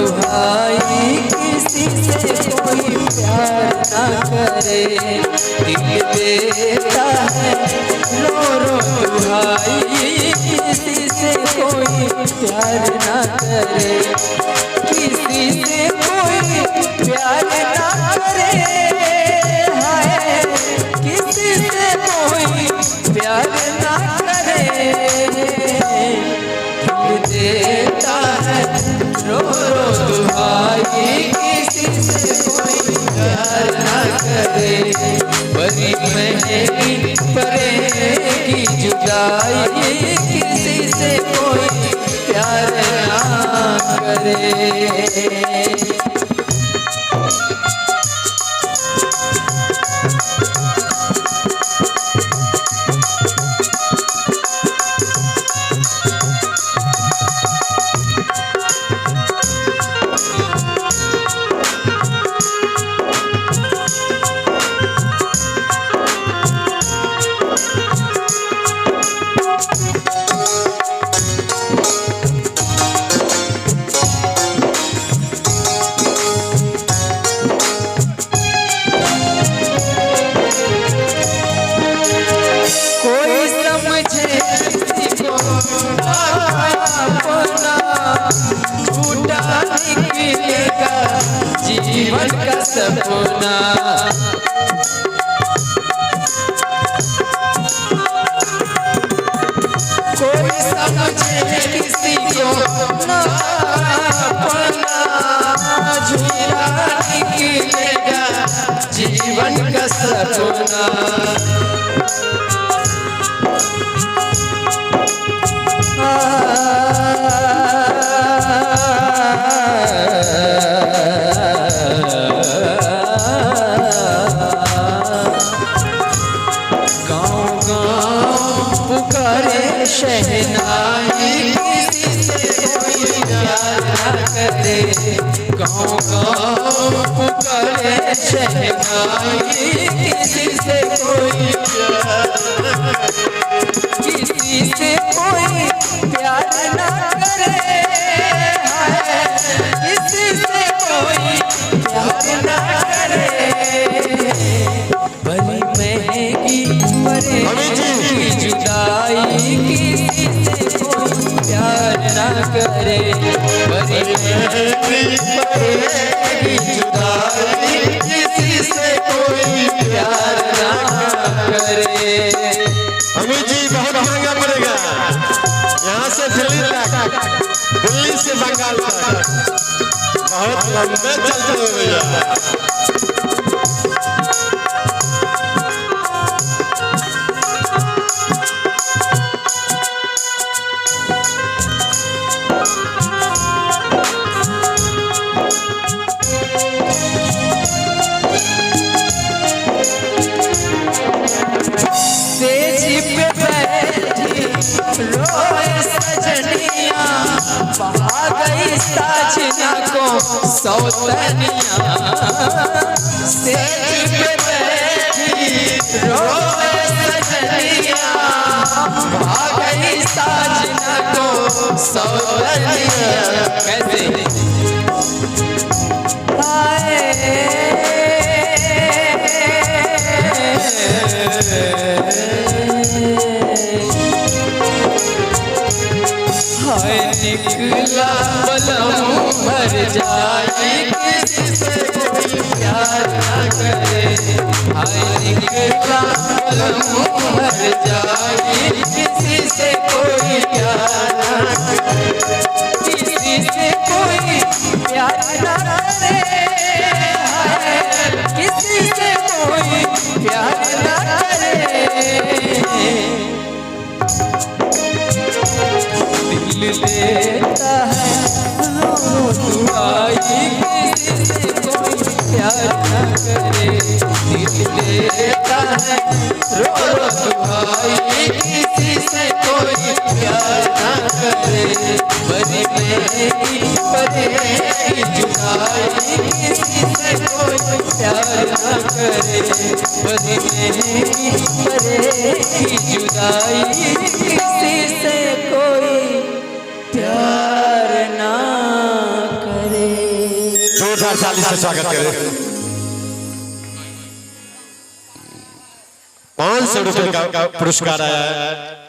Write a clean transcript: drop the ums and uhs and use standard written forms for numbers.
दुहाई किसी से कोई प्यार ना करे, दिल देता है रो रो दुहाई किसी से कोई प्यार ना करे, किसी से कोई प्यार ना करे, हाय किसी से कोई प्यार ना करे, दिल देता है रो रो दुहाई किसी से कोई प्यार ना करे, बड़ी महंगी पड़ेगी जुदाई किसी से कोई प्यार ना करे। जीवन का सपना कोई समझे किसी को ना अपना, झूठा निकलेगा जीवन का सपना। शहनाई किसी से कोई प्यार ना करे, गाँव गाँव पुकारे शहनाई किसी से कोई प्यार ना करे, किसी से कोई प्यार ना करे, किसी से कोई प्यार ना करे, बड़ी महंगी पड़ेगी जुदाई किसी से कोई प्यार ना करे, बड़ी महंगी पड़ेगी जुदाई किसी से कोई प्यार ना करे। अमित जी बहुत महंगा पड़ेगा, यहाँ से दिल्ली तक, दिल्ली से बंगाल तक बहुत लंबे चलते हो भैया। रोए सजनिया बहा गई साजना को सौतनिया, सेज पे बैठी रोए सजनिया बहा गई साजना को सौतनिया, कैसे निकला बलम मर जाए किसी से कोई प्यार ना करे, हाय निकला बलम मर जाए किसी से कोई प्यार ना करे, किसी से कोई प्यार ना करे, किसी से कोई प्यार ना करे, दिल लेता है रो रो दुआई किसी से कोई प्यार ना करे, दिल लेता है रो रो दुआई किसी से कोई प्यार ना करे, बड़ी महंगी पड़ेगी जुदाई किसी से कोई प्यार ना करे, बड़ी महंगी पड़ेगी जुदाई किसी से कोई प्यार ना करे। जोरदार ताली से स्वागत करें। 500 रुपए का पुरस्कार आया है।